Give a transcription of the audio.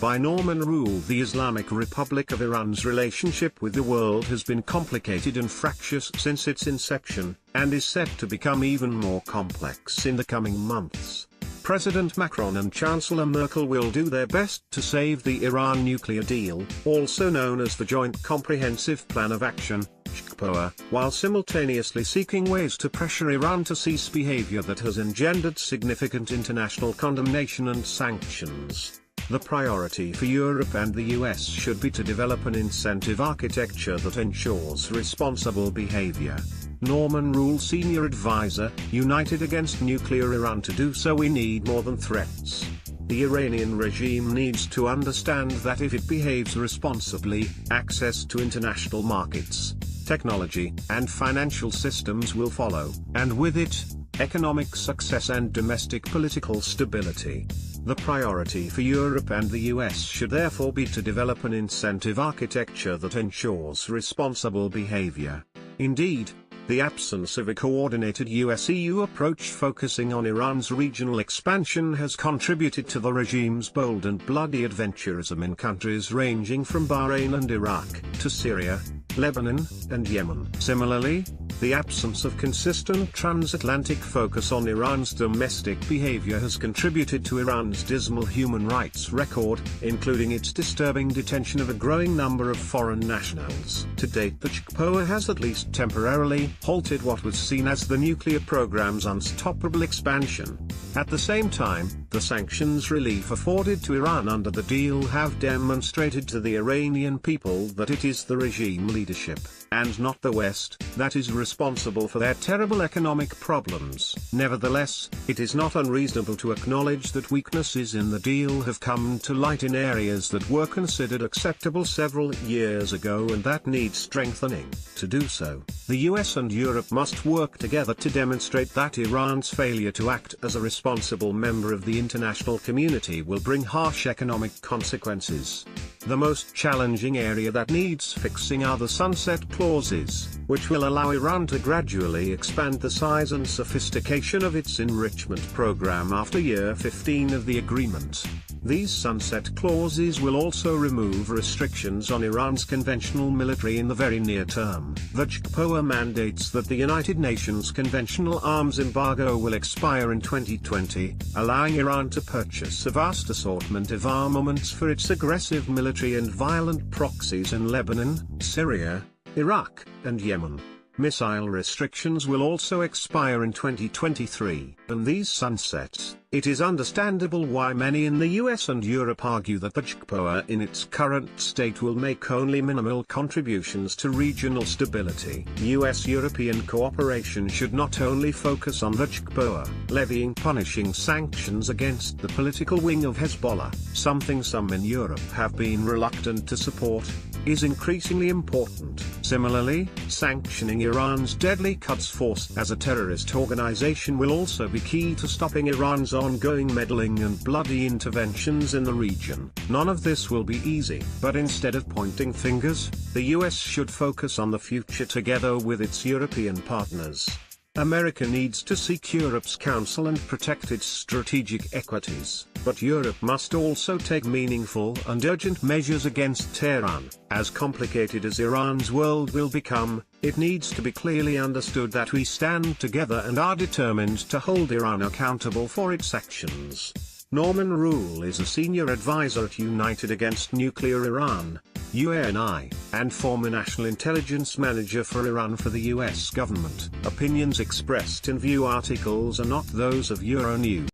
by Norman Roule. The Islamic Republic of Iran's relationship with the world has been complicated and fractious since its inception, and is set to become even more complex in the coming months. President Macron and Chancellor Merkel will do their best to save the Iran nuclear deal, also known as the Joint Comprehensive Plan of Action, JCPOA, while simultaneously seeking ways to pressure Iran to cease behavior that has engendered significant international condemnation and sanctions. The priority for Europe and the US should be to develop an incentive architecture that ensures responsible behavior. Norman Roule, Senior Advisor, United Against Nuclear Iran. To do so we need more than threats. The Iranian regime needs to understand that if it behaves responsibly, access to international markets, technology, and financial systems will follow, and with it, economic success and domestic political stability. The priority for Europe and the US should therefore be to develop an incentive architecture that ensures responsible behavior. Indeed, the absence of a coordinated US-EU approach focusing on Iran's regional expansion has contributed to the regime's bold and bloody adventurism in countries ranging from Bahrain and Iraq to Syria, Lebanon, and Yemen. Similarly, the absence of consistent transatlantic focus on Iran's domestic behavior has contributed to Iran's dismal human rights record, including its disturbing detention of a growing number of foreign nationals. To date, the JCPOA has at least temporarily halted what was seen as the nuclear program's unstoppable expansion. At the same time, the sanctions relief afforded to Iran under the deal have demonstrated to the Iranian people that it is the regime leadership, and not the West, that is responsible for their terrible economic problems. Nevertheless, it is not unreasonable to acknowledge that weaknesses in the deal have come to light in areas that were considered acceptable several years ago and that need strengthening. To do so, the US and Europe must work together to demonstrate that Iran's failure to act as a responsible member of the international community will bring harsh economic consequences. The most challenging area that needs fixing are the sunset clauses, which will allow Iran to gradually expand the size and sophistication of its enrichment program after year 15 of the agreement. These sunset clauses will also remove restrictions on Iran's conventional military in the very near term. The JCPOA mandates that the United Nations conventional arms embargo will expire in 2020, allowing Iran to purchase a vast assortment of armaments for its aggressive military and violent proxies in Lebanon, Syria, Iraq, and Yemen. Missile restrictions will also expire in 2023. And these sunsets, it is understandable why many in the US and Europe argue that the JCPOA in its current state will make only minimal contributions to regional stability. US-European cooperation should not only focus on the JCPOA, levying punishing sanctions against the political wing of Hezbollah, something some in Europe have been reluctant to support, is increasingly important. Similarly, sanctioning Iran's deadly Quds Force as a terrorist organization will also be key to stopping Iran's ongoing meddling and bloody interventions in the region. None of this will be easy, but instead of pointing fingers, the US should focus on the future together with its European partners. America needs to seek Europe's counsel and protect its strategic equities, but Europe must also take meaningful and urgent measures against Tehran. As complicated as Iran's world will become, it needs to be clearly understood that we stand together and are determined to hold Iran accountable for its actions. Norman Roule is a senior advisor at United Against Nuclear Iran, UANI, and former National Intelligence Manager for Iran for the US government. Opinions expressed in View articles are not those of Euronews.